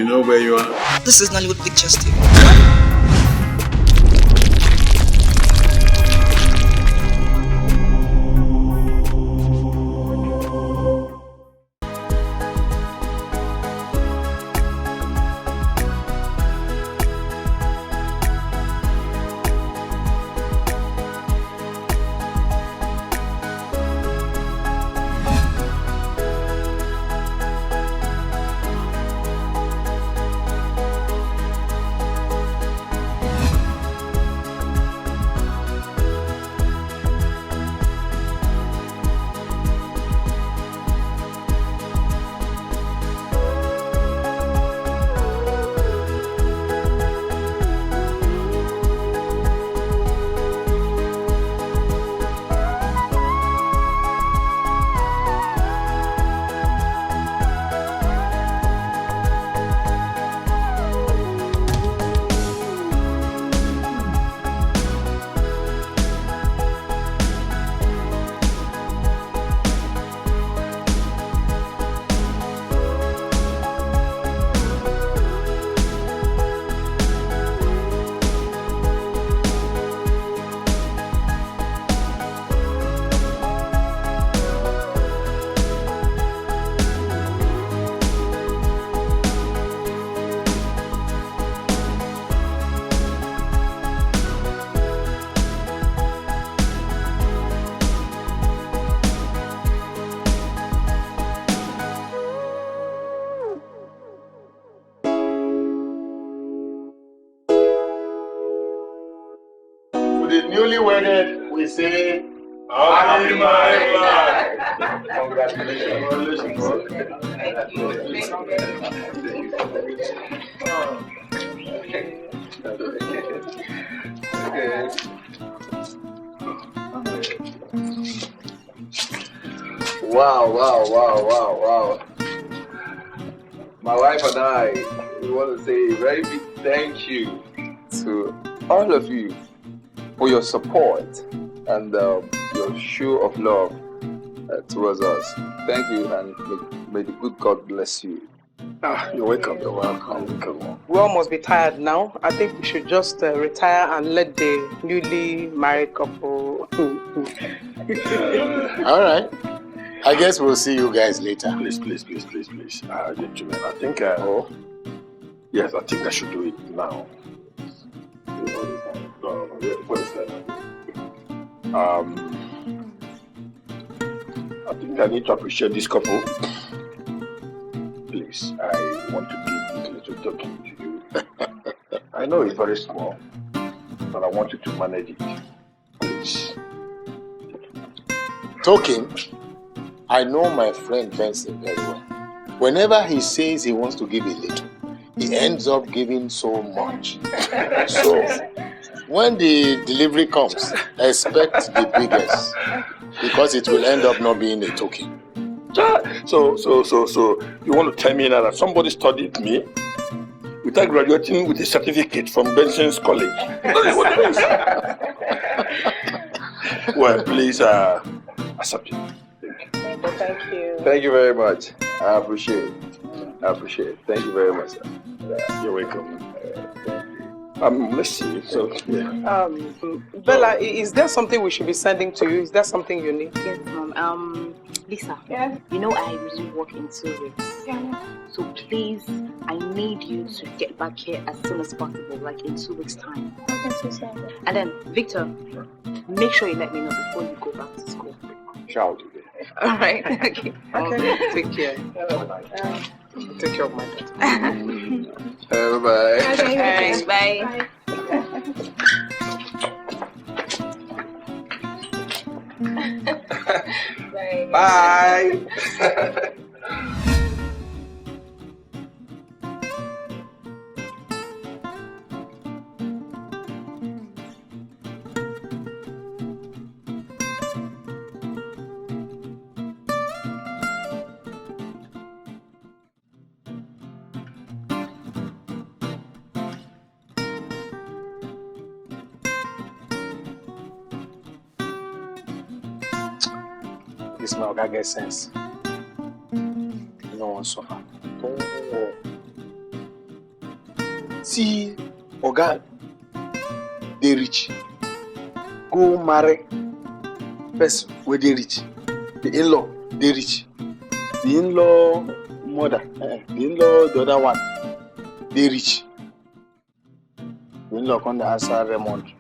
You know where you are? This is Nollywood Pictures TV. Newlywed, we say happy married life. Congratulations. Wow. My wife and I, we want to say a very big thank you to all of you for your support and your show of love towards us. Thank you, and may the good God bless you. You're welcome. Welcome. We all must be tired now. I think we should just retire and let the newly married couple. All right. I guess we'll see you guys later. Please. Gentlemen, I think, yes, I think I should do it now. I think I need to appreciate this couple. Please, I want to give this little token to you. I know it's very small, but I want you to manage it. Please. Token? I know my friend Benson very well. Whenever he says he wants to give a little, he ends up giving so much. So, when the delivery comes, expect the biggest, because it will end up not being a token. So you want to tell me now that somebody studied me without graduating with a certificate from Benson's college? That is what it is. Well, please accept it. Thank you. Thank you very much. I appreciate it. Thank you very much, sir. You're welcome. Let's see. So, yeah. Bella, is there something we should be sending to you? Is there something you need? Yes, Mom. Lisa, you know I resume work in 2 weeks. Yeah. So please, I need you to get back here as soon as possible, like in 2 weeks' time. And then, Victor, make sure you let me know before you go back to school. Shall do that. All right. Okay. Take care. Take care of my daughter. Bye. Okay. Bye. Bye. This man can get sense. No one suffer. See, Oga, they rich. Go marry person where they rich. The in-law, they rich. The in-law mother, the in-law, the other one, they rich. The in-law come to answer Raymond.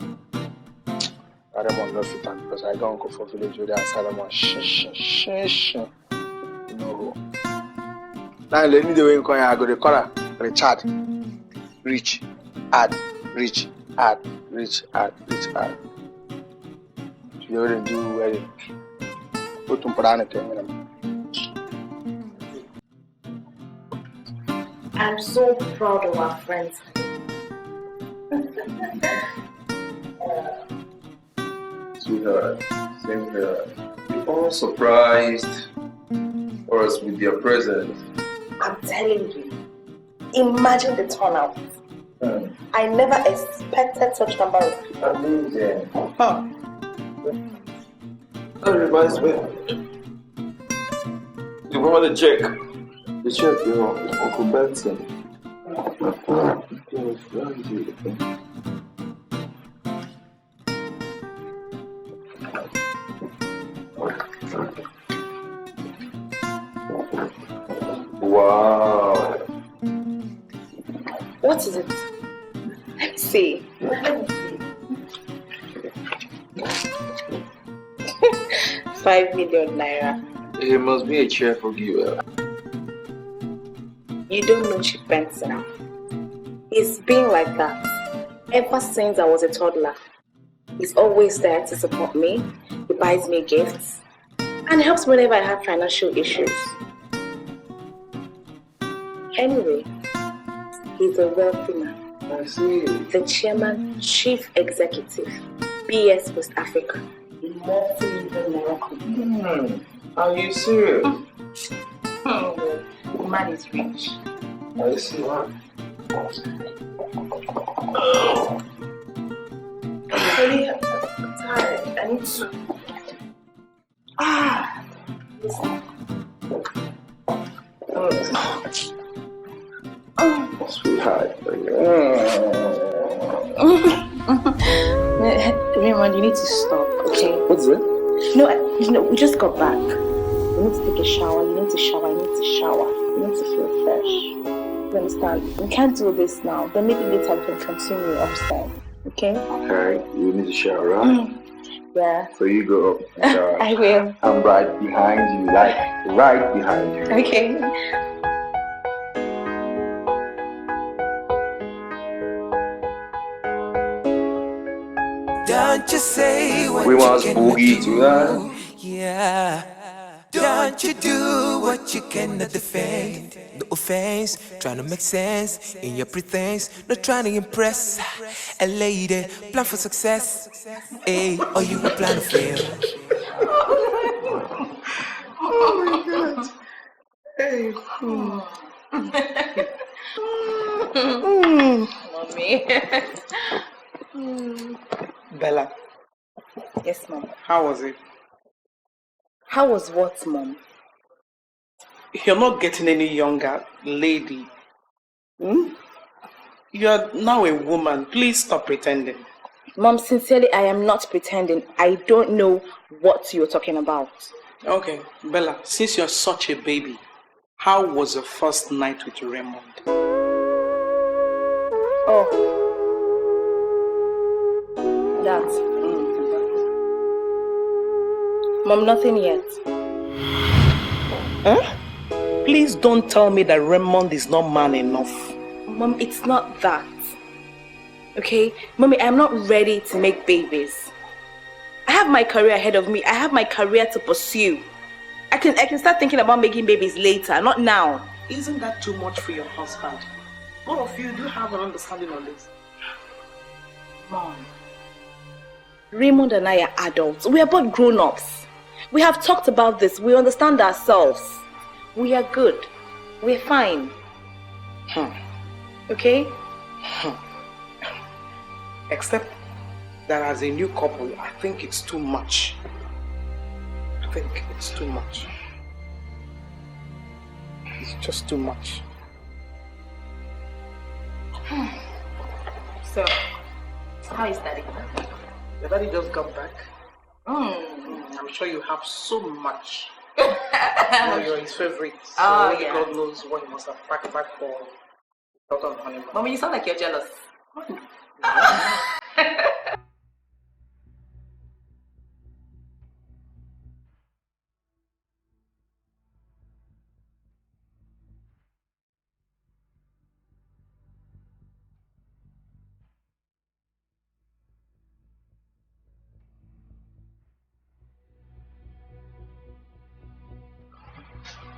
Raymond not fit am because I don't go for village with the answer Raymond. Shh. No. Now let me the way you come here, I go to corner, Richard. Rich, add, rich, add, rich, add, rich, add. You wouldn't do well. Put them on I'm so proud of our friends. Sweetheart, same here. You all surprised for us with your presence. I'm telling you, imagine the turnout. I never expected such number of people. Amazing. Huh. That reminds me. You remember the check? The check, your Uncle Benson. Wow. What is it? Let me see. 5 million naira. It must be a cheerful giver. You don't know Chief Benson. He's been like that ever since I was a toddler. He's always there to support me. He buys me gifts and helps whenever I have financial issues. Anyway, he's a wealthy man. I see. The chairman, chief executive, BS West Africa, in multi-million Morocco. Are you serious? The man is rich. I see. I'm really tired. I need to. Listen. Sweetheart. Raymond, you need to stop, okay? What's it? No, we just got back. You need to take a shower. You need to shower. You need to shower. You need to feel fresh. You understand? We can't do this now. Then maybe later we can continue upstairs. Okay? Okay, you need to shower, right? Yeah. So you go up and shower. I will. I'm right behind you, like right behind you. Okay. Don't you say what We you must can boogie do. to that. Yeah. Don't you do what you cannot defend. No offense, trying to make sense in your pretense. Not trying to impress a lady. Plan for success, hey, or you will plan to fail. Oh my God. Hey. Mommy. Bella, Yes, Mom. how was it? How was what, Mom? You're not getting any younger, lady. You're now a woman. Please stop pretending. Mom, sincerely, I am not pretending. I don't know what you're talking about. Okay, Bella, since you're such a baby, how was your first night with Raymond? Oh. That. Mom, nothing yet. Huh? Please don't tell me that Raymond is not man enough. Mom, it's not that. Okay? Mommy, I'm not ready to make babies. I have my career ahead of me. I have my career to pursue. I can start thinking about making babies later, not now. Isn't that too much for your husband? All of you do have an understanding on this. Mom, Raymond and I are adults. We are both grown-ups. We have talked about this. We understand ourselves. We are good. We're fine. Okay? Except that as a new couple, I think it's too much. I think it's too much. It's just too much. So, how is Daddy? Your daddy just got back. I'm sure you have so much. You're his favorite. So only God knows what he must have packed back for daughter on honeymoon. Mommy, you sound like you're jealous.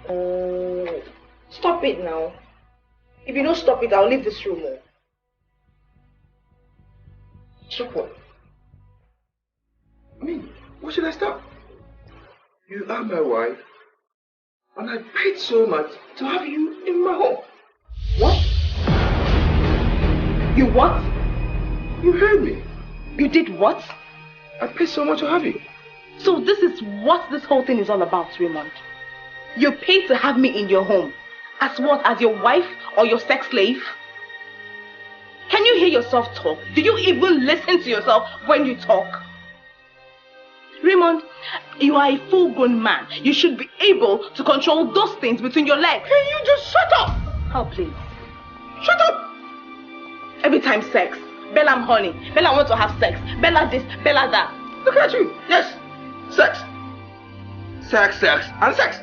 Oh, stop it now. If you don't stop it, I'll leave this room. Stop what? I mean, what should I stop? You are my wife, and I paid so much to have you in my home. What? You what? You heard me. You did what? I paid so much to have you. So this is what this whole thing is all about, Raymond. You paid to have me in your home. As what? As your wife or your sex slave? Can you hear yourself talk? Do you even listen to yourself when you talk? Raymond, you are a full-grown man. You should be able to control those things between your legs. Can you just shut up? Oh, please. Shut up! Every time sex. Bella, I'm horny. Bella, I want to have sex. Bella this, Bella that. Look at you. Yes. Sex. Sex, sex, and sex.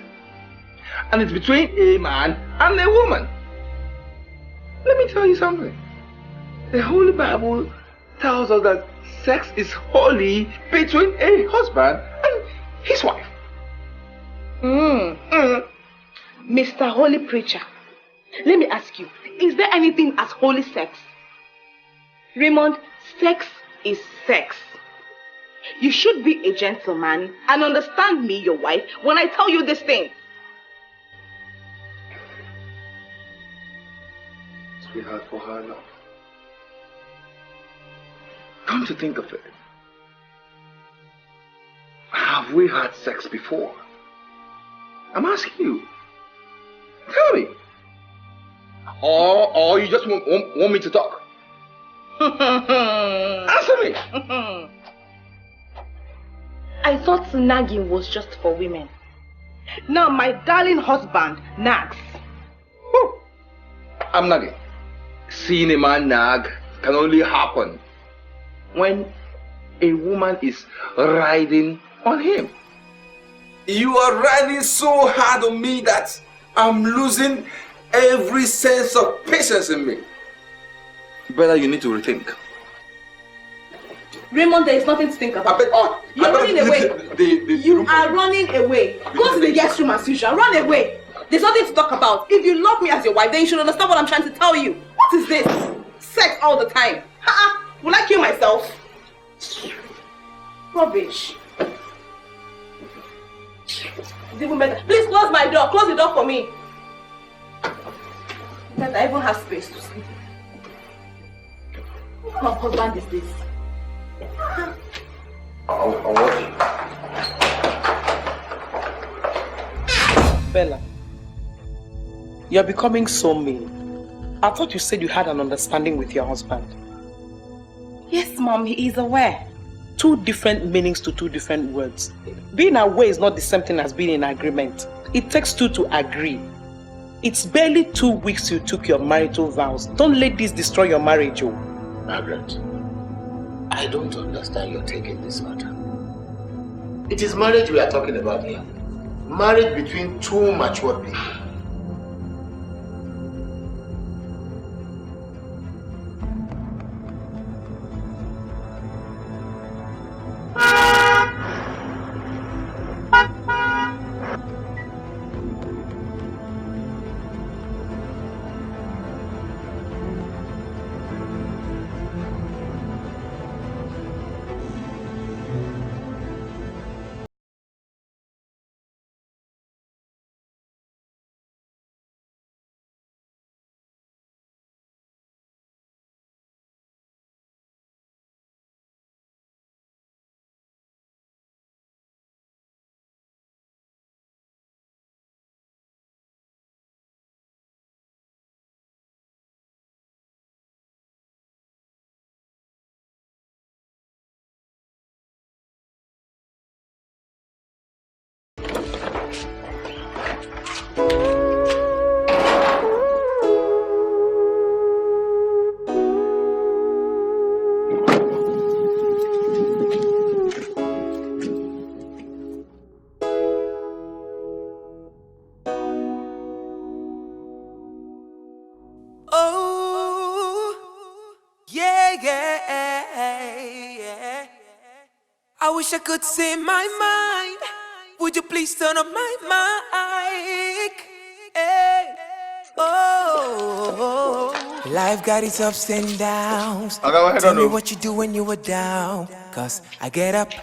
And it's between a man and a woman. Let me tell you something. The Holy Bible tells us that sex is holy between a husband and his wife. Mr. Holy Preacher, let me ask you, is there anything as holy sex? Raymond, sex is sex. You should be a gentleman and understand me, your wife, when I tell you this thing. Sweetheart, for her love. Come to think of it, have we had sex before? I'm asking you. Tell me. Or you just want me to talk? Answer me. I thought nagging was just for women. Now my darling husband nags. I'm nagging. Seeing a man nag can only happen when a woman is riding on him. You are riding so hard on me that I'm losing every sense of patience in me. Better you need to rethink. Raymond, there is nothing to think about. You're running away. You are running away. Go to the guest room as usual. Run away. There's nothing to talk about. If you love me as your wife, then you should understand what I'm trying to tell you. What is this? Sex all the time. Will I kill myself? Rubbish. It's even better. Please close my door. Close the door for me. That I even have space to sleep. What kind of husband is this? I'll watch you. Bella, you're becoming so mean. I thought you said you had an understanding with your husband. Yes, Mom, he is aware. Two different meanings to two different words. Being aware is not the same thing as being in agreement. It takes two to agree. It's barely 2 weeks you took your marital vows. Don't let this destroy your marriage, oh. Margaret, I don't understand your take in this matter. It is marriage we are talking about here. Marriage between two mature people. yeah. I wish I could say my mind. Would you please turn up my mic? Hey. Oh, life got its ups and downs. Tell me what you do when you were down, cause I get up.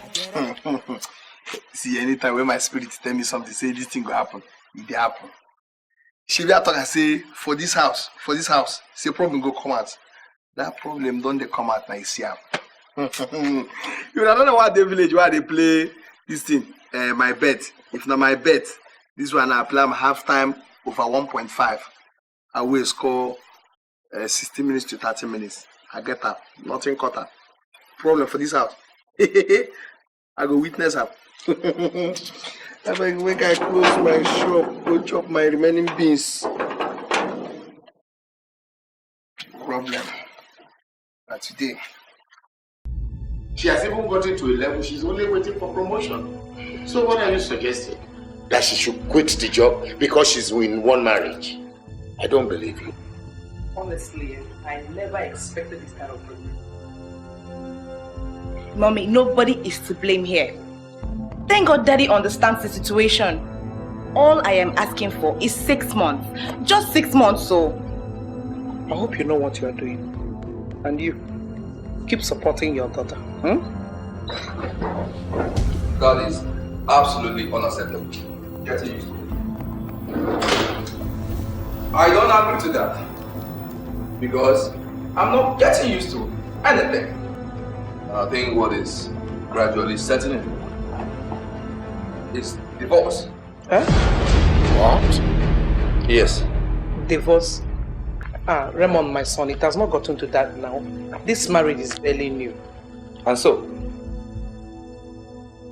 See, anytime when my spirit tell me something, say this thing will happen, it will happen. She will talk and say, for this house, say problem go come out. That problem don't they come out now, see. You don't know what the village where they play this thing, my bet. If not my bet, this one I play half time over 1.5. I will score 60 minutes to 30 minutes. I get up, nothing cut up. Problem for this house. I go witness up. I make I close my shop, go chop my remaining beans. Problem. But today. She has even gotten to a level she's only waiting for promotion. So what are you suggesting? That she should quit the job because she's in one marriage? I don't believe you. Honestly, I never expected this kind of thing. Mommy, nobody is to blame here. Thank God Daddy understands the situation. All I am asking for is 6 months. Just 6 months, so. I hope you know what you are doing. And you, keep supporting your daughter. That is absolutely unacceptable. Getting used to it. I don't agree to that. Because I'm not getting used to anything. I think what is gradually setting in is divorce. Huh? What? Yes. Divorce? Raymond, my son, it has not gotten to that now. This marriage is barely new. And so,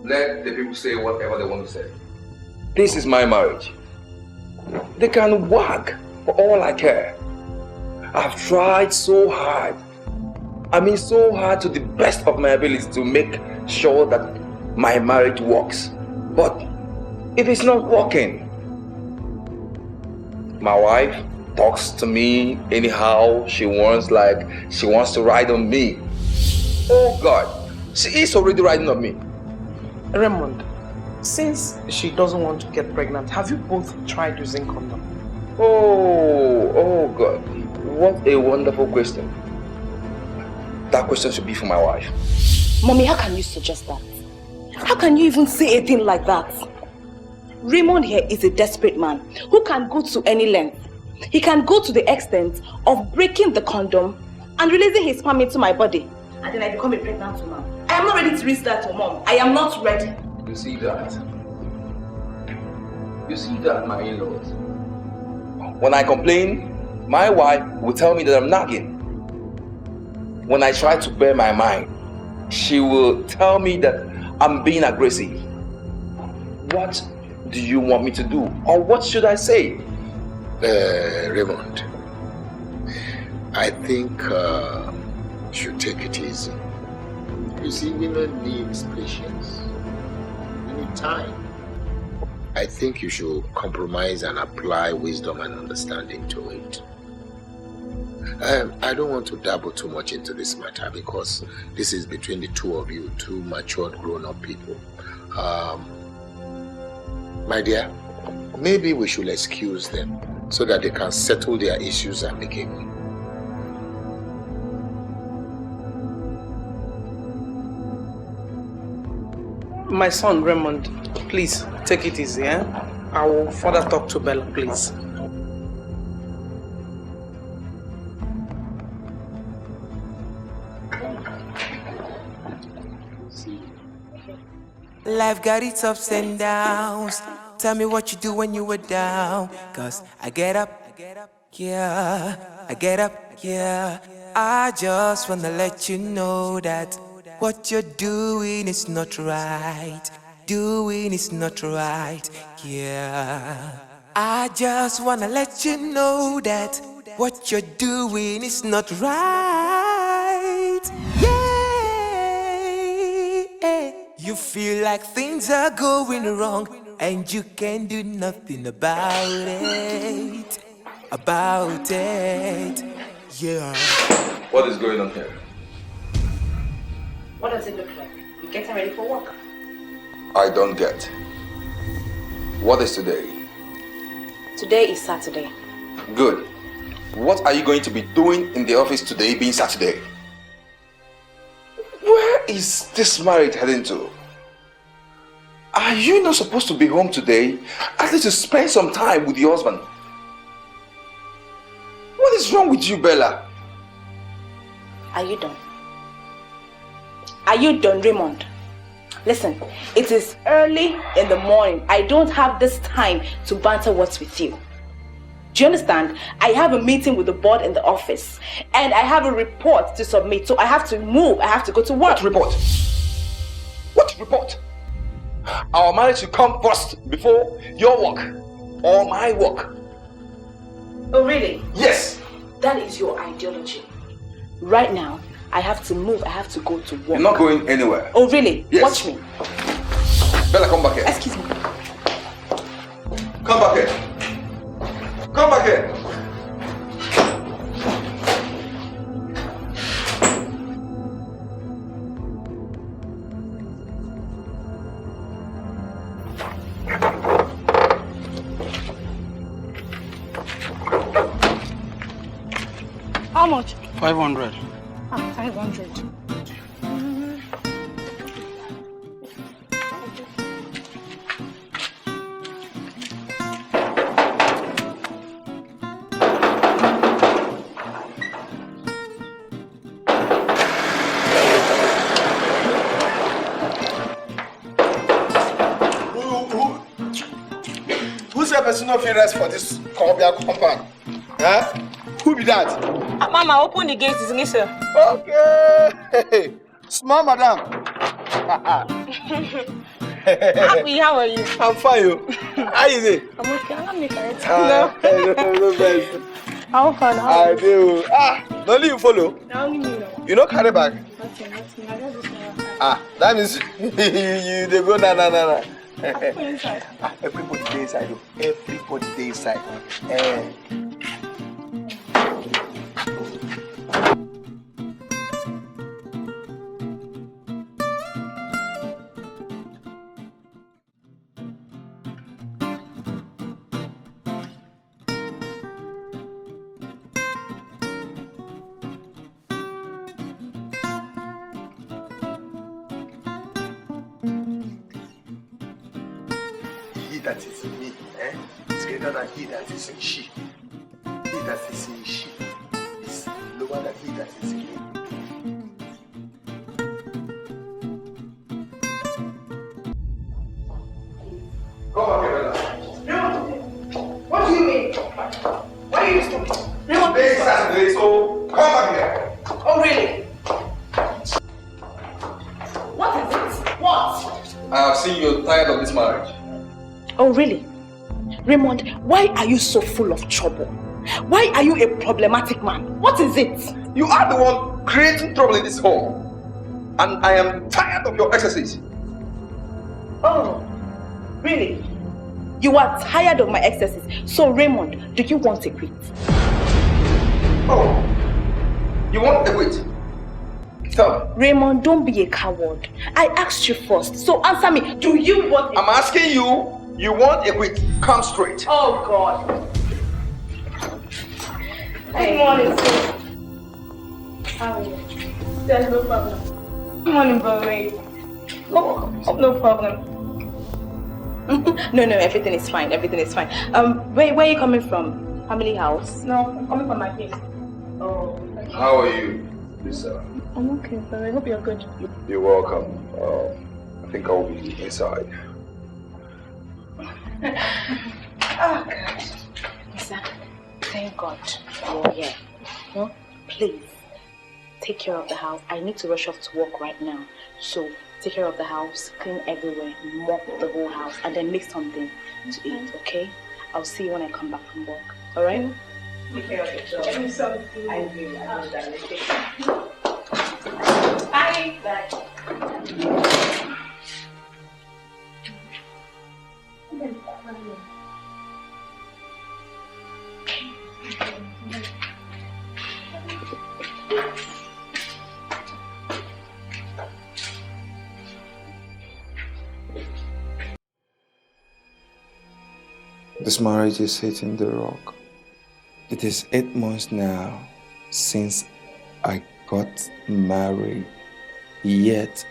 let the people say whatever they want to say. This is my marriage. They can wag for all I care. I've tried so hard. I mean so hard to the best of my ability to make sure that my marriage works. But if it's not working, my wife talks to me anyhow she wants, like she wants to ride on me. Oh God, she is already riding on me. Raymond, since she doesn't want to get pregnant, have you both tried using condom? Oh God, what a wonderful question. That question should be for my wife. Mommy, how can you suggest that? How can you even say a thing like that? Raymond here is a desperate man who can go to any length. He can go to the extent of breaking the condom and releasing his sperm into my body. And then I become a pregnant woman. I am not ready to risk that to Mom. I am not ready. You see that? You see that, my in-laws? When I complain, my wife will tell me that I'm nagging. When I try to bear my mind, she will tell me that I'm being aggressive. What do you want me to do? Or what should I say? Raymond, I think you should take it easy. You see, women need patience. We need time. I think you should compromise and apply wisdom and understanding to it. I don't want to dabble too much into this matter because this is between the two of you, two matured, grown-up people. My dear, maybe we should excuse them so that they can settle their issues amicably. My son, Raymond, please take it easy, eh? I will further talk to Bella, please. Life got its ups and downs. Tell me what you do when you were down, cause I get up, yeah, I get up, yeah. I just wanna let you know that what you're doing is not right. Doing is not right, yeah. I just wanna let you know that what you're doing is not right, yeah. You feel like things are going wrong and you can do nothing about it, yeah. What is going on here? What does it look like? You getting ready for work? I don't get. What is today? Today is Saturday. Good. What are you going to be doing in the office today, being Saturday? Where is this marriage heading to? Are you not supposed to be home today? At least to spend some time with your husband. What is wrong with you, Bella? Are you done? Are you done, Raymond? Listen, it is early in the morning. I don't have this time to banter words with you. Do you understand? I have a meeting with the board in the office and I have a report to submit. So I have to move. I have to go to work. What report? What report? Our marriage should come first before your work or my work. Oh, really? Yes. That is your ideology. Right now, I have to move. I have to go to work. You're not going anywhere. Oh, really? Yes. Watch me. Bella, come back here. Excuse me. Come back here. Come back here. How much? 500. 500. Who's the person of interest for this Columbia compound? Huh? Who be that? Mama, open the gate, isn't it, sir? Okay. Small madam. Happy, how are you? I'm fine. You. How you doing? I'm okay. I'm not making it. No best. How fun? I do. Don't you follow? Now you know. You know carry bag? Nothing. I just That means you they go na. inside. Everybody dey inside. Everybody dey inside. That is in me, it's greater than he that is in she. He that is in she is lower than he that is in me. Come on, Bella. What do you mean? Why are you stupid? Today is Saturday, so come back here. Oh, really? What is it? What? I have seen you're tired of this marriage. Oh, really? Raymond, why are you so full of trouble? Why are you a problematic man? What is it? You are the one creating trouble in this home. And I am tired of your excesses. Oh, really? You are tired of my excesses. So, Raymond, do you want to quit? Oh, you want to quit? Tell me. Raymond, don't be a coward. I asked you first, so answer me. Do you want? I'm asking you. You want a quit? Come straight. Oh God. Good morning, sir. How are you? There's no problem. Good morning, Barry. No problem. No, everything is fine. Everything is fine. Where are you coming from? Family house? No, I'm coming from my place. Oh. Okay. How are you, Lisa? I'm okay, but I hope you're good. You're welcome. I think I'll be inside. Oh God. Lisa, thank God you're here. No? Please, take care of the house. I need to rush off to work right now. So, take care of the house, clean everywhere, mop the whole house, and then make something to eat, okay? I'll see you when I come back from work. Alright? Take care of yourself. I will. I will, darling. Take care. Bye. Bye. This marriage is hitting the rock. It is 8 months now since I got married, yet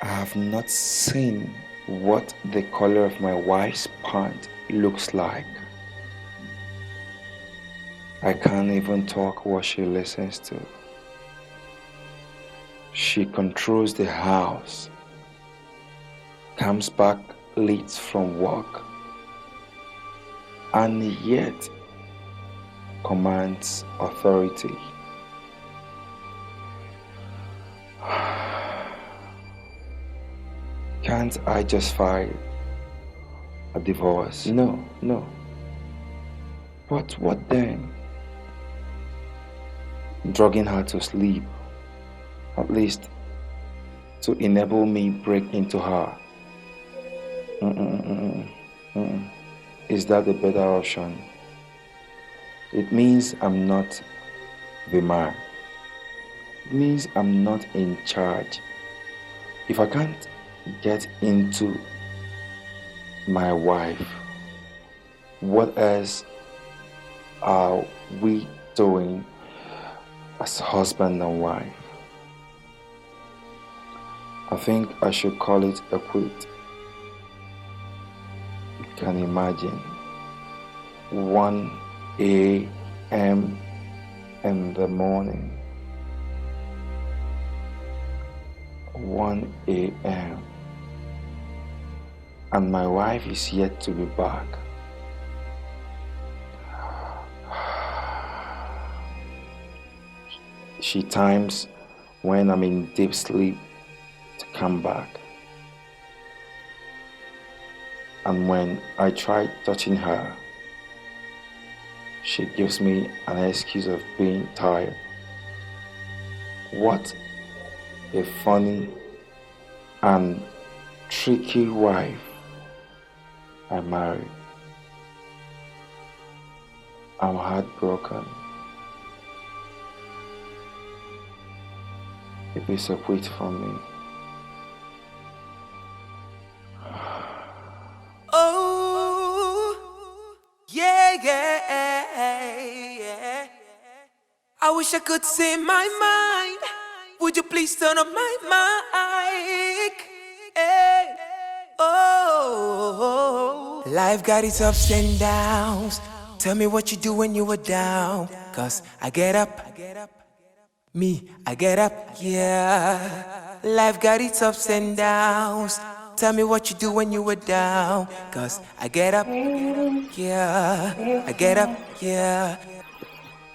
I have not seen what the color of my wife's pant looks like. I can't even talk what she listens to. She controls the house, comes back late from work, and yet commands authority. Can't I just file a divorce? No. But what then? Drugging her to sleep, at least to enable me break into her. Is that a better option? It means I'm not the man. It means I'm not in charge. If I can't get into my wife, what else are we doing as husband and wife? I think I should call it a quit. You can imagine 1 a.m. in the morning. 1 a.m. and my wife is yet to be back. She times when I'm in deep sleep to come back. And when I try touching her, she gives me an excuse of being tired. What a funny and tricky wife I married. I'm heartbroken. It is a quit for me. Oh, yeah. I wish I could say my mind. Would you please turn up my mic? Hey. Oh, life got its ups and downs. Tell me what you do when you were down. 'Cause I get up. I get up, yeah. Life got its ups and downs. Tell me what you do when you were down. 'Cause I get up, yeah. I get up, yeah.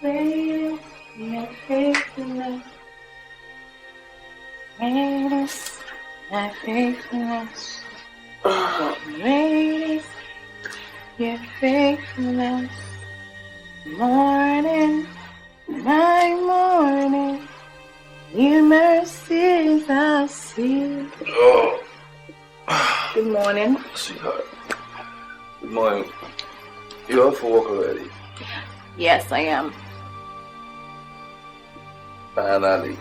Lady, your faithfulness. Lady, my faithfulness. Lady, your faithfulness. Morning, my morning, your mercies I see. Oh. Good morning. Sweetheart. Good morning. You up for work already? Yes, I am. Finally.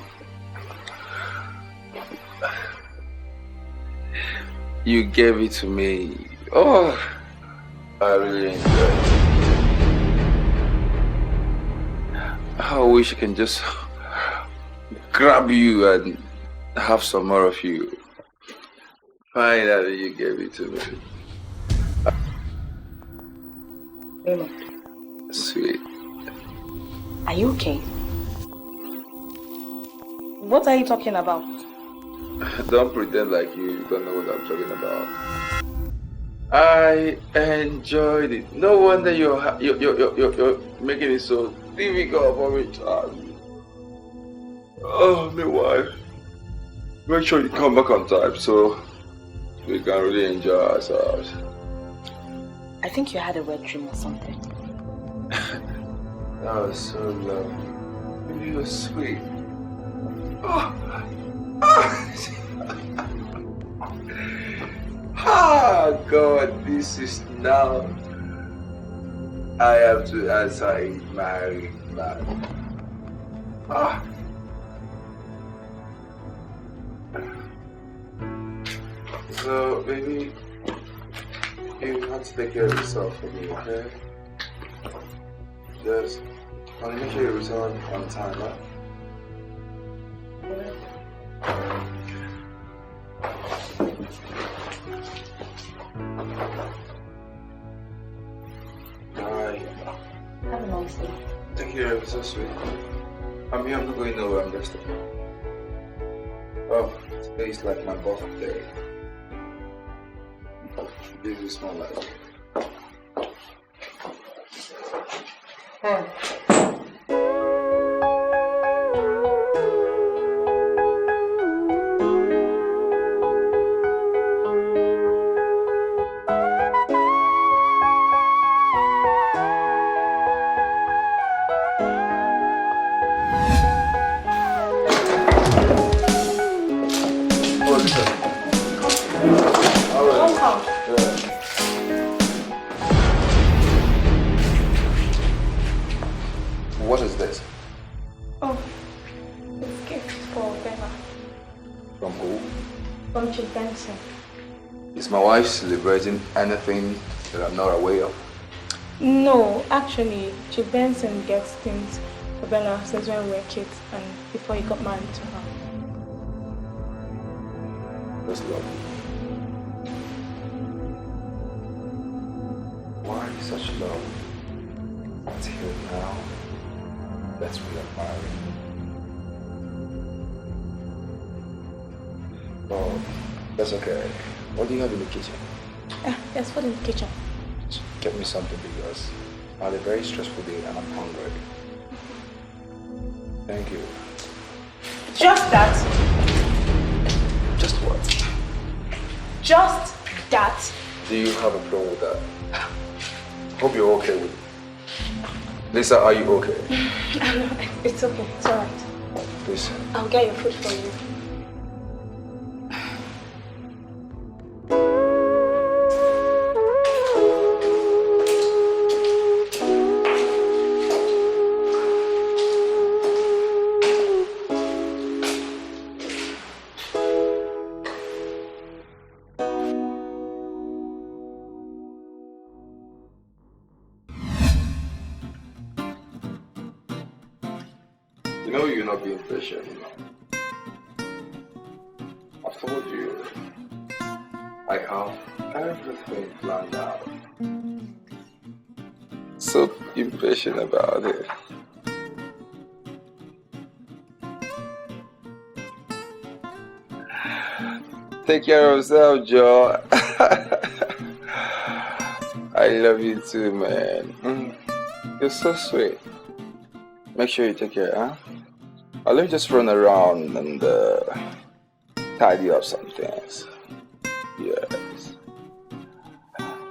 You gave it to me. Oh, I really enjoyed it. I wish I can just grab you and have some more of you. Finally, you gave it to me. Raymond, Sweet. are you okay? What are you talking about? Don't pretend like you don't know what I'm talking about. I enjoyed it. No wonder you're making it so difficult for me, child. Oh, my wife. Make sure you come back on time so we can really enjoy ourselves. I think you had a wet dream or something. That was so lovely. You were sweet. Oh. Ah, God, this is now. I have to answer a married man. Ah. So, baby, You have to take care of yourself for me, okay? Just want to make sure you return on time, right? Bye. Have a nice day. Take care of yourself, sweet. I'm here, I'm not going nowhere, I'm resting. Oh, today is like my birthday. This is my life. What is this? Oh, it's gift for Bella. From who? From Chief Benson. Is my wife celebrating anything that I'm not aware of? No, actually, Chief Benson gets things for Bella since when we were kids and before he got married to her. That's lovely. Why such love? Until now, that's we are married. Oh, that's okay. What do you have in the kitchen? There's food in the kitchen. Get me something because I had a very stressful day and I'm hungry. Thank you. Just that. Just what? Just that. Do you have a problem with that? Hope you're okay with it. Lisa, are you okay? It's okay. It's alright. Please. I'll get your food for you. You know you're not being patient, you know. I've told you I have everything planned out. So impatient about it. Take care of yourself, Joe. I love you too, man. You're so sweet. Make sure you take care, huh? I'll let you just run around and tidy up some things. Yes.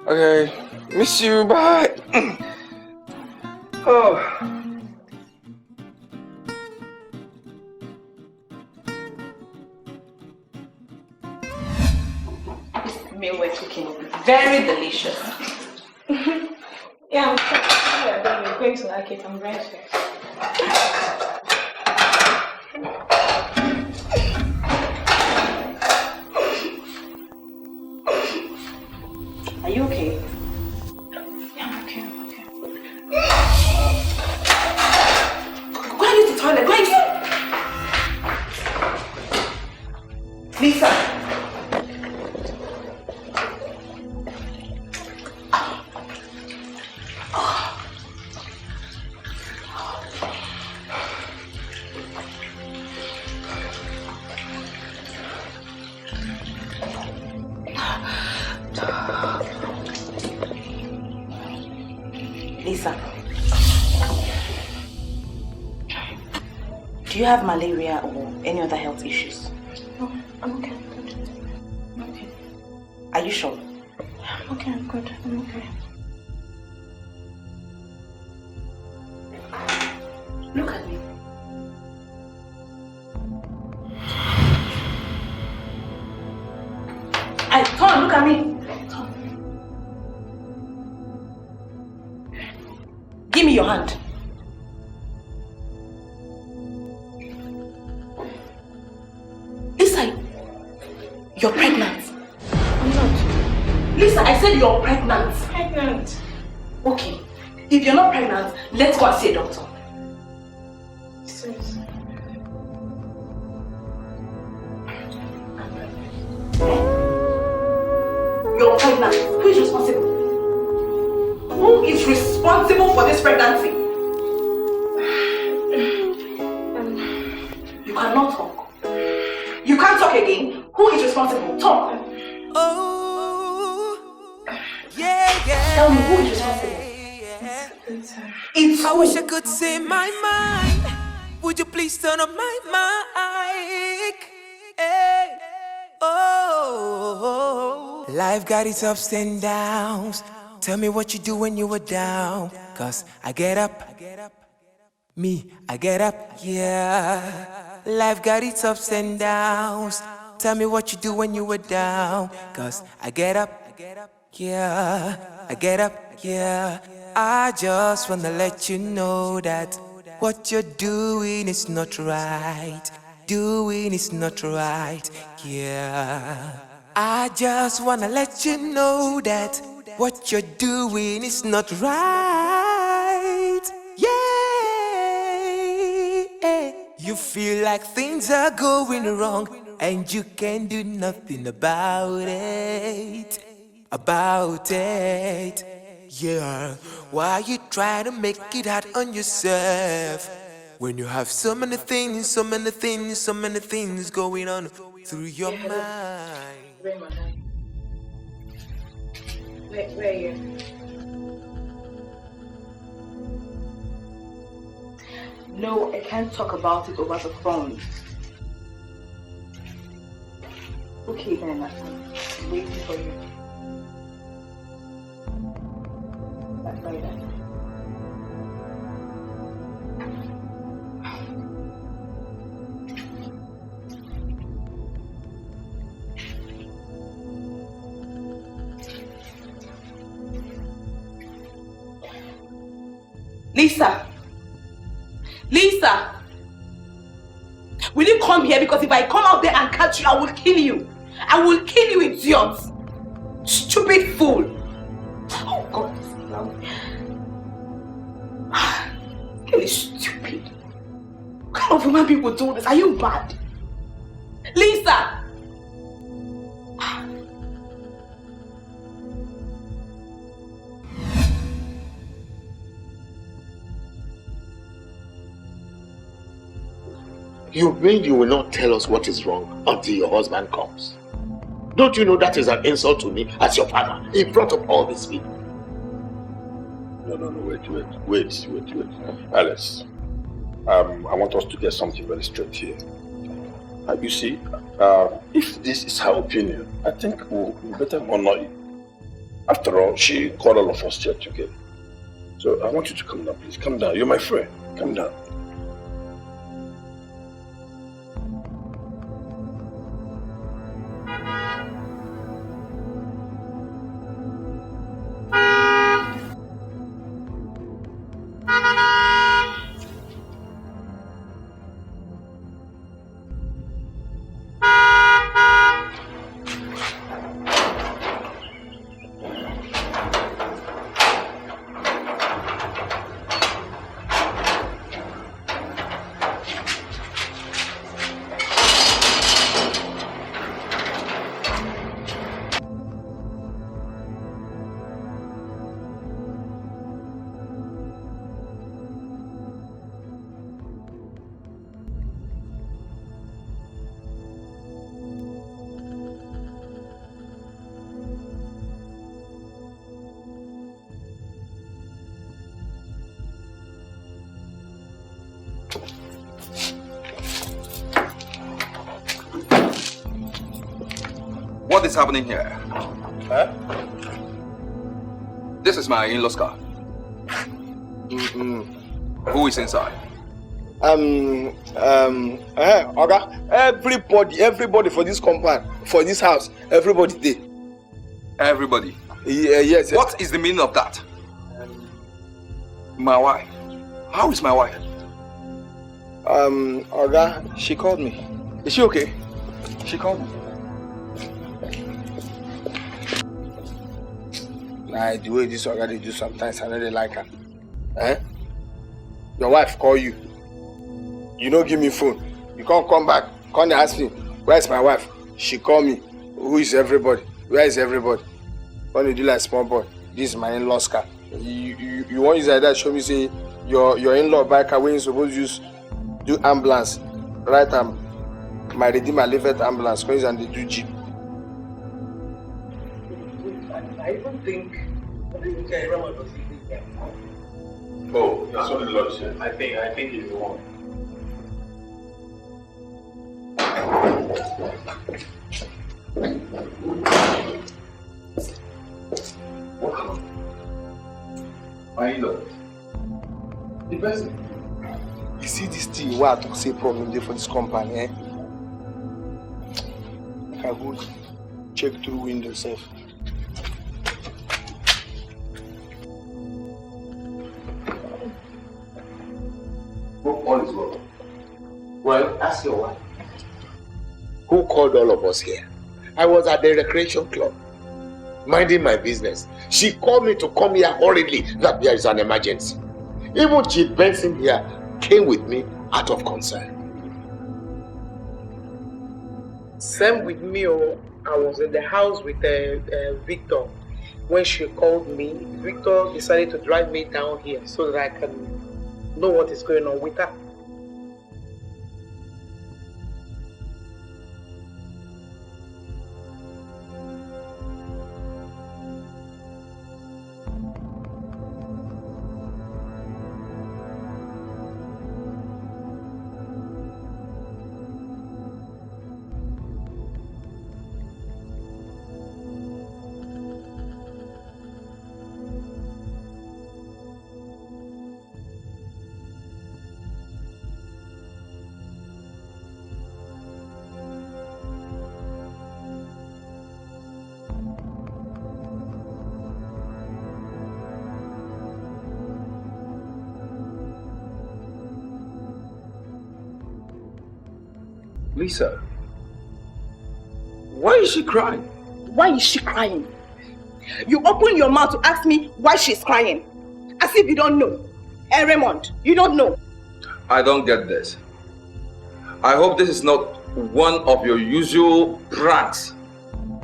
Okay. Miss you. Bye. Oh. This meal we're cooking will be very delicious. Yeah, I'm sure you're going to like it. I'm very sure. Are you okay? Yeah, I'm okay. I'm okay. Go and use the toilet. Go and use... Lisa. Lisa, do you have malaria or any other health issues? No, I'm okay. I'm good. I'm okay. Are you sure? I'm okay. I'm good. I'm okay. Look at me. Tom, look at me. Give me your hand. Lisa, you're pregnant. I'm not. Lisa, I said you're pregnant. Pregnant. Okay. If you're not pregnant, let's go and see a doctor. Sis. You're pregnant. Who is responsible? Who is responsible for this pregnancy? You cannot talk. You can't talk again. Who is responsible? Talk. Oh, yeah. Tell me, who is responsible? It's I wish I could say my mind. Would you please turn on my mic? Hey. Oh, life got its ups and downs. Tell me what you do when you were down. 'Cause I get up. I get up, yeah. Life got its ups and downs. Tell me what you do when you were down. 'Cause I get up, yeah. I get up, yeah. I just wanna let you know that what you're doing is not right. Doing is not right, yeah. I just wanna let you know that what you're doing is not right, yeah. You feel like things are going wrong and you can do nothing about it. Yeah, why you try to make it hard on yourself when you have so many things going on through your mind? Where are you? No, I can't talk about it over the phone. Okay then, I'm waiting for you. Lisa, will you come here? Because if I come out there and catch you, I will kill you. I will kill you, idiot. Stupid fool. Oh God. Girl is stupid. What kind of human people do this? Are you mad? Lisa! You mean you will not tell us what is wrong until your husband comes? Don't you know that is an insult to me as your father in front of all these people? No, wait. Alice, I want us to get something very straight here. You see, if this is her opinion, I think we better honor it. After all, she called all of us here together. So I want you to come down, please. Come down. You're my friend. Come down. What is happening here? Huh? This is my in-law's car. Who is inside? Oga, everybody for this compound, for this house, everybody there. Everybody? Yes. What is the meaning of that? My wife. How is my wife? Oga, she called me. Is she okay? She called me. Like the way this already do sometimes, I know they like her. Eh? Your wife call you. You don't give me phone. You can't come back. Can't ask me, where's my wife? She call me. Who is everybody? Where is everybody? When you do like small boy, this is my in-law's car. You want use like that, show me say your in-law buy car when you supposed to use do ambulance. Right my redeemer leave ambulance because and they do jeep. I even think everyone was eating that. Oh, that's what the Lord said. I think he's the one. My lord. The person. You see this thing where I talk say problem there for this company, eh? I go check through window safe. All is well. Well, ask your wife. Who called all of us here? I was at the recreation club, minding my business. She called me to come here hurriedly that there is an emergency. Even Chief Benson here came with me out of concern. Same with me. I was in the house with Victor. When she called me, Victor decided to drive me down here so that I can know what is going on with her. Lisa, why is she crying? Why is she crying? You open your mouth to ask me why she's crying. As if you don't know. Hey, Raymond, you don't know. I don't get this. I hope this is not one of your usual pranks.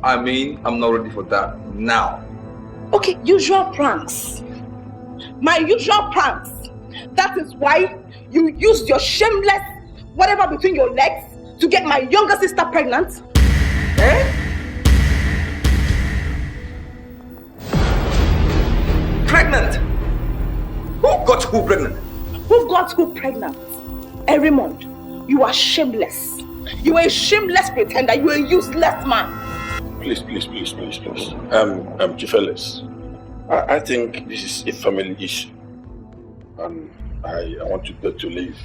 I mean, I'm not ready for that now. Okay, usual pranks. My usual pranks. That is why you used your shameless whatever between your legs to get my younger sister pregnant. Eh? Pregnant? Who got who pregnant? Who got who pregnant? Hey, Raymond, you are shameless. You are a shameless pretender. You are a useless man. Please. Chief Ellis, I think this is a family issue. And I want to beg to leave.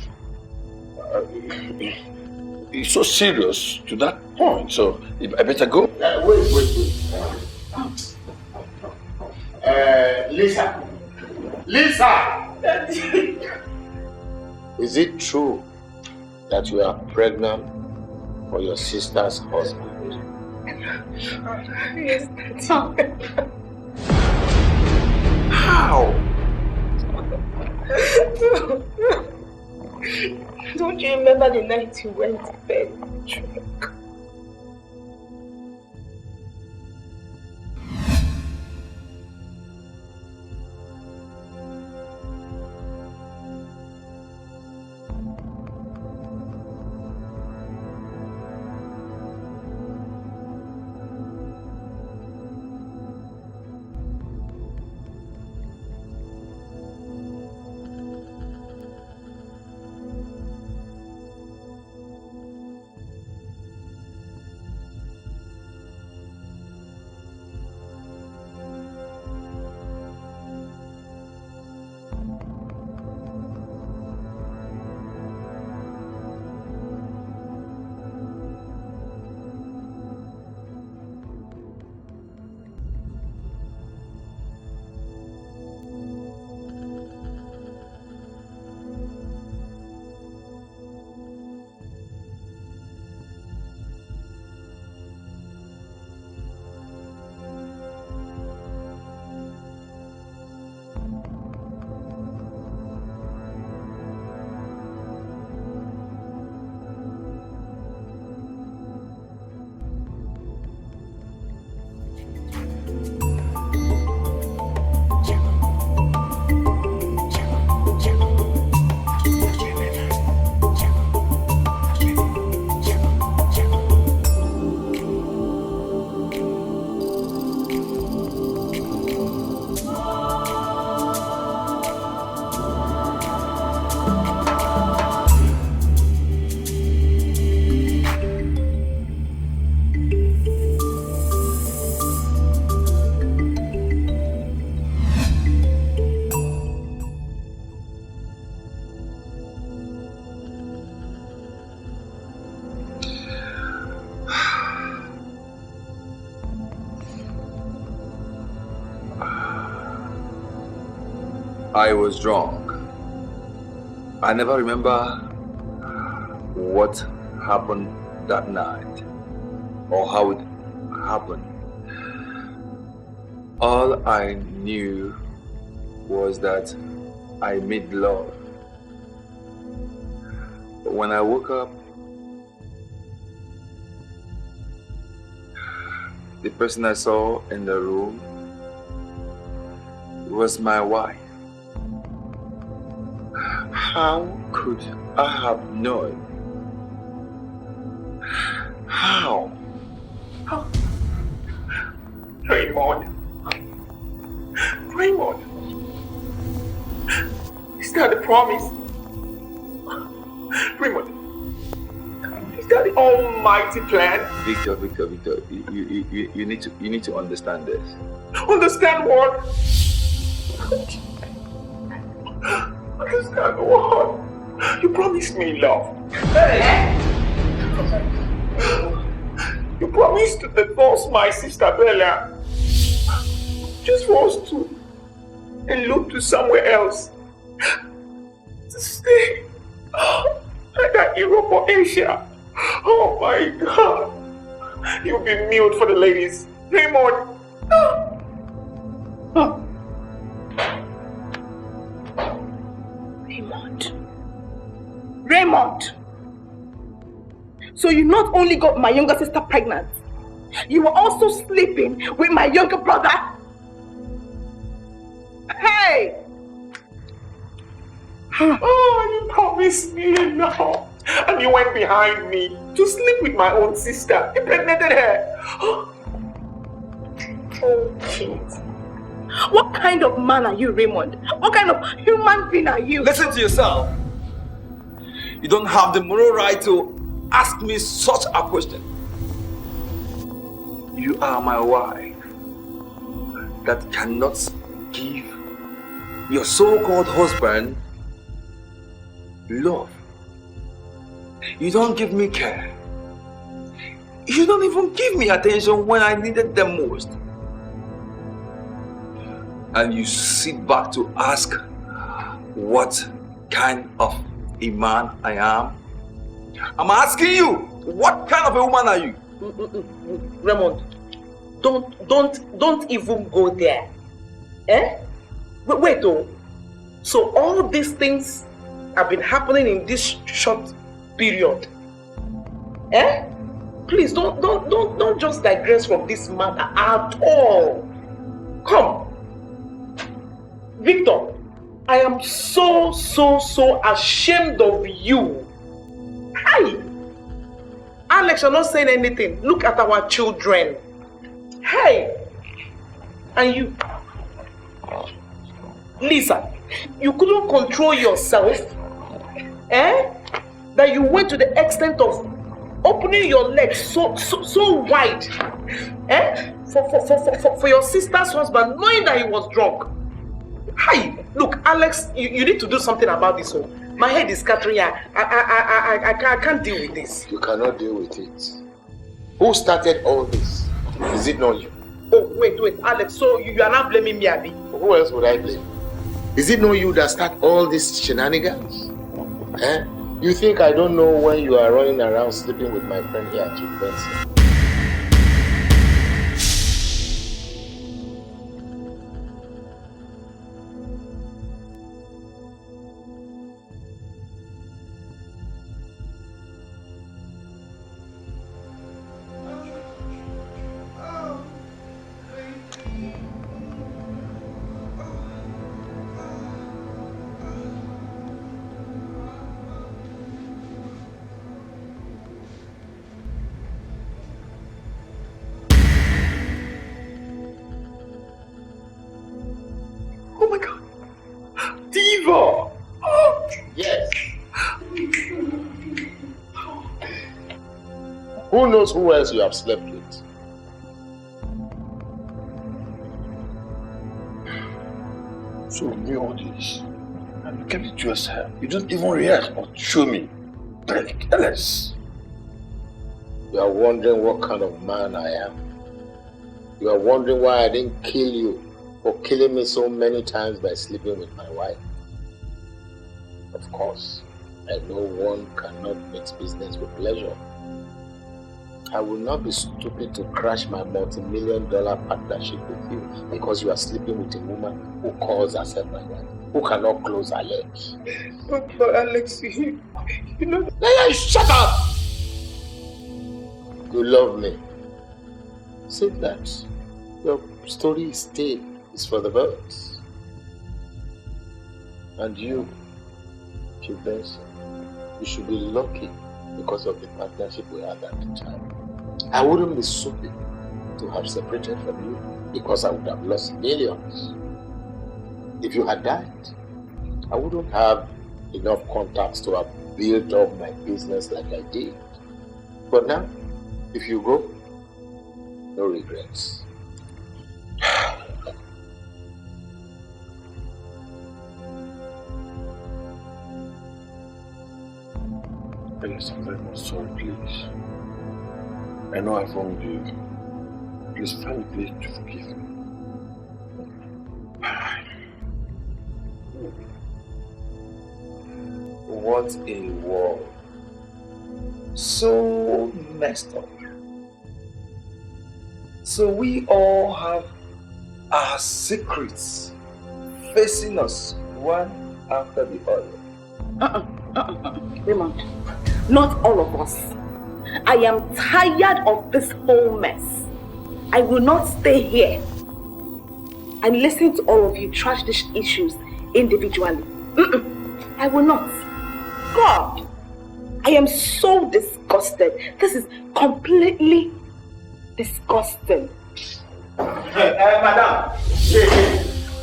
It's so serious to that point, so I better go. Wait. Lisa! Is it true that you are pregnant for your sister's husband? Yes, Daddy. How? Don't you remember the night you went to bed drunk? I was drunk. I never remember what happened that night or how it happened. All I knew was that I made love. When I woke up, the person I saw in the room was my wife. How could I have known? How? Raymond. Raymond. Is that the promise? Raymond. Is that the almighty plan? Victor, you need to understand this. Understand what? Understand what? You promised me love. Hey! You promised to divorce my sister Bella. Just for us to elope to somewhere else. To stay either Europe or Asia. Oh my God. You'll be mute for the ladies. Raymond. Raymond! So you not only got my younger sister pregnant, you were also sleeping with my younger brother? Hey! Oh, you promised me now. And you went behind me to sleep with my own sister. Impregnated her. Oh, jeez. What kind of man are you, Raymond? What kind of human being are you? Listen to yourself. You don't have the moral right to ask me such a question. You are my wife that cannot give your so-called husband love. You don't give me care. You don't even give me attention when I needed them most. And you sit back to ask what kind of a man I am. I'm asking you, what kind of a woman are you? Raymond, don't even go there. Eh? Wait though. So all these things have been happening in this short period. Eh? Please don't just digress from this matter at all. Come. Victor, I am so ashamed of you. Hi. Alex, you're not saying anything. Look at our children. Hey. And you. Lisa, you couldn't control yourself. Eh? That you went to the extent of opening your legs so wide. Eh? For your sister's husband, knowing that he was drunk. Hi, look, Alex, you need to do something about this. Oh. My head is scattering. I can't deal with this. You cannot deal with it. Who started all this? Is it not you? Oh, wait, Alex, so you are not blaming me, Abby? Who else would I blame? Is it not you that start all these shenanigans? Eh? You think I don't know when you are running around sleeping with my friend here at your Benson? Who knows who else you have slept with? So you knew all this, and you kept it to yourself. You don't even react or show me. Alex. You are wondering what kind of man I am. You are wondering why I didn't kill you for killing me so many times by sleeping with my wife. Of course, I know one cannot mix business with pleasure. I will not be stupid to crash my multi-million-dollar partnership with you because you are sleeping with a woman who calls herself my wife, who cannot close her legs. But Alex, you know... Hey, shut up! You love me. Say that. Your story is stale. It's for the birds. And you, Benson, you should be lucky because of the partnership we had at the time. I wouldn't be stupid to have separated from you because I would have lost millions. If you had died, I wouldn't have enough contacts to have built up my business like I did. But now, if you go, no regrets. Alex, I'm very much sorry, please. I know I've wronged you. Please find a place to forgive me. What a world. So messed up. So we all have our secrets facing us one after the other. Raymond, not all of us. I am tired of this whole mess. I will not stay here and listen to all of you trash these issues individually. I will not. God, I am so disgusted. This is completely disgusting. Madam,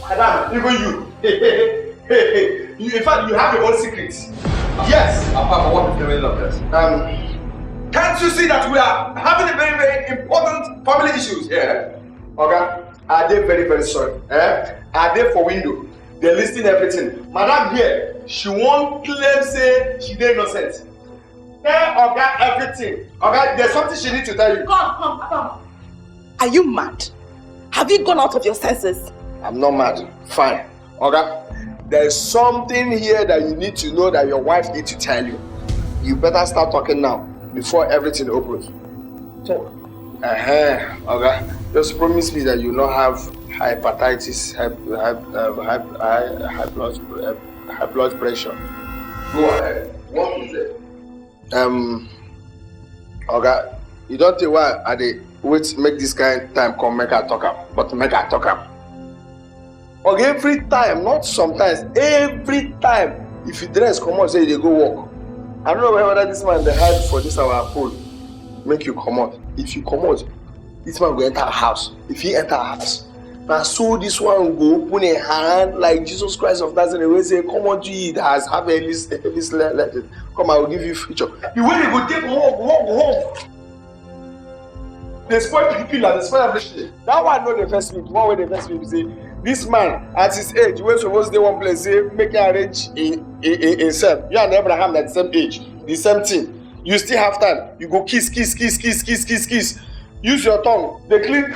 madam, even you. In fact, you have your own secrets. Yes. Papa, what is the meaning of this? Can't you see that we are having a very, very important family issues here? Okay? Are they very, very sorry? Are they for window? They're listing everything. Madam here, she won't claim say she did innocent. Tell Oga everything. Okay? There's something she needs to tell you. Come. Are you mad? Have you gone out of your senses? I'm not mad. Fine. Okay? There's something here that you need to know that your wife needs to tell you. You better start talking now before everything opens. Talk. Okay. Just promise me that you not have hepatitis, high blood pressure. Go ahead. What is it? Okay. You don't think why I dey wait make this kind of time come make her talk am, but make her talk am. Okay, every time, not sometimes, every time, if you dress, come out, say they go walk. I don't know whether this man they hide for this our pool, make you come out. If you come out, this man will enter a house. If he enter a house, now so this one will go open a hand like Jesus Christ of Nazareth. Will say, "Come on, to eat." Has have a list, let it. Come, I will give you future. The way you go take home. They spoil people and they spoil everything. That one know the first meet. One way the first meet say, this man at his age, we're supposed to do one place, say, make an arrange in himself. You and Abraham at the same age, the same thing. You still have time. You go kiss. Use your tongue. They clean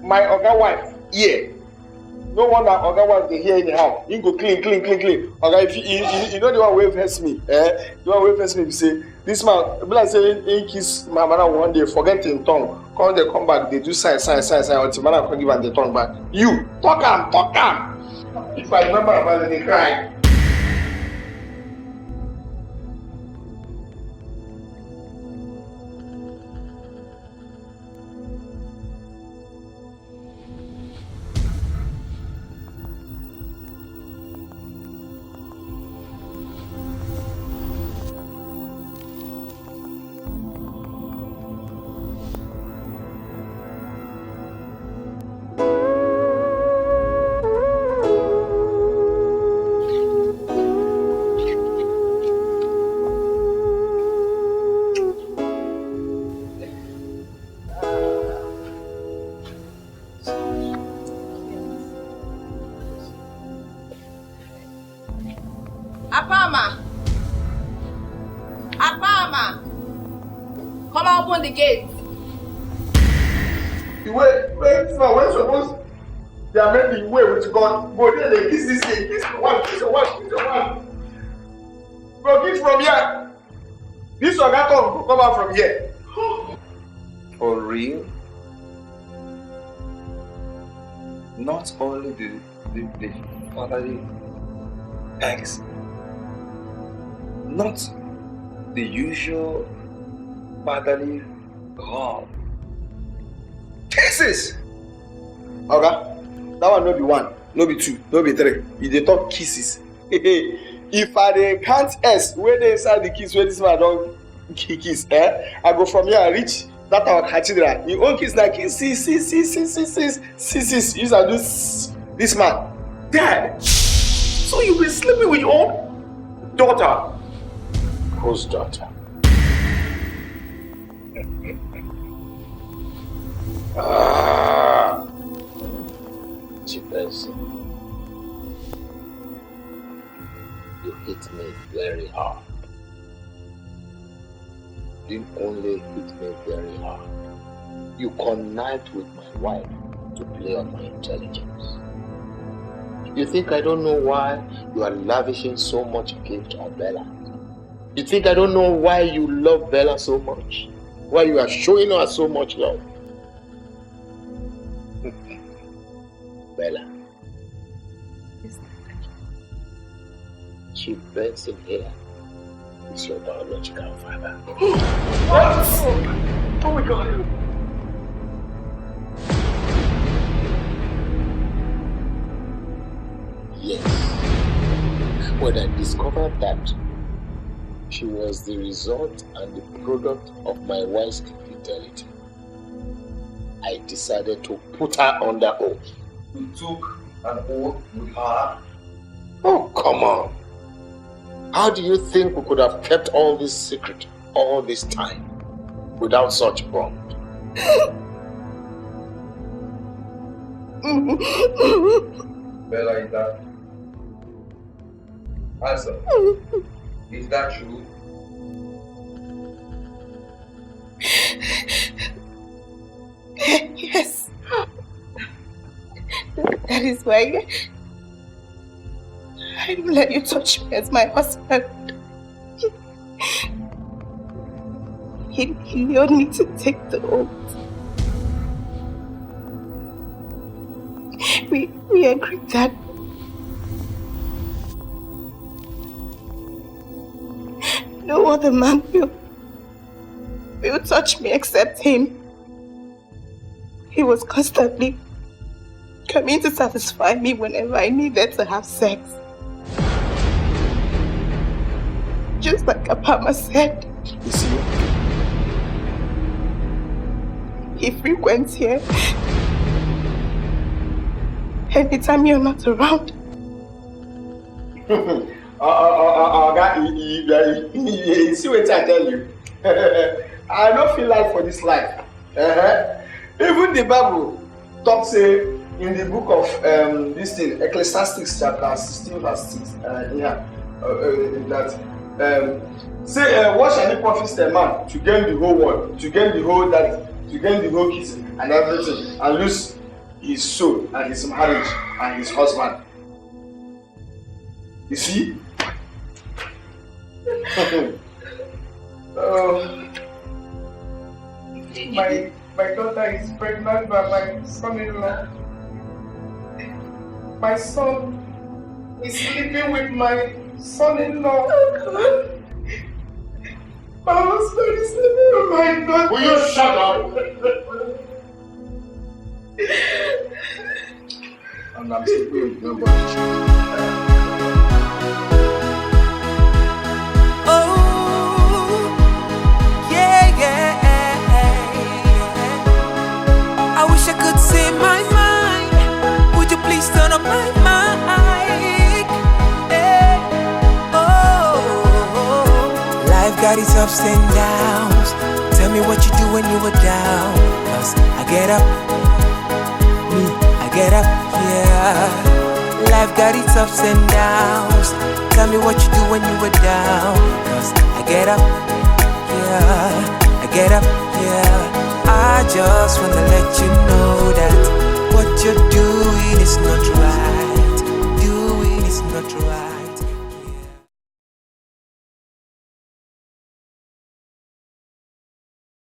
my other wife. Yeah. No wonder other wife they hear anyhow. You go clean. Okay, if you know the one wave hurts me, the one wave hurts me, you say, this man, like say he kiss my mother one day, forget in tongue. When they come back, they do sign until man can give her the tongue back. You talk am. If I remember about it, they cry. Apama! Come on, open the gate. Wait, where's supposed? They are making way with God. Go there, they kiss this thing. Kiss the one, kiss the one, kiss the one. Bro, kiss from here. This one got come out from here. For real? Not only the fatherly eggs, not the usual fatherly God. Kisses! Okay? That one no be one, no be two, no be three. You dey talk kisses. If I dey count S, where they inside the kiss, where this man don't kiss, I go from here and reach that our cathedral. You own kiss like kiss. Use and do this man. Dad! So you been sleeping with your own daughter? Whose daughter? Chipensi, you hit me very hard. You only hit me very hard. You connived with my wife to play on my intelligence. You think I don't know why you are lavishing so much gift on Bella? You think I don't know why you love Bella so much? Why you are showing her so much love? Bella. Chief Benson here is your biological father. What? Oh my God. Yes. When I discovered that she was the result and the product of my wife's infidelity, I decided to put her under oath. You took an oath with her? Oh, come on. How do you think we could have kept all this secret all this time without such bond? Bella, is that? Answer. Is that true? Yes. That is why I don't let you touch me as my husband. He lured me to take the oath. We agreed that no other man will touch me except him. He was constantly coming to satisfy me whenever I needed to have sex. Just like Apama said. You see? He frequents here anytime you're not around. You see what I tell you? I don't feel like for this life. Even the Bible talks in the book of this thing, Ecclesiastes chapter 16 verse 6. What shall it profit a man to gain the whole world, to gain the whole that, to gain the whole kissing and everything, and lose his soul and his marriage and his husband? You see? My daughter is pregnant by my son-in-law. My son is sleeping with my son-in-law. My husband is sleeping with my daughter. Will you shut up? And I'm sleeping with nobody. I wish I could say my mind. Would you please turn up my mic? Hey. Oh, life got its ups and downs. Tell me what you do when you were down. 'Cause I get up, yeah. Life got its ups and downs. Tell me what you do when you were down. 'Cause I get up, yeah. I get up, yeah. I just wanna let you know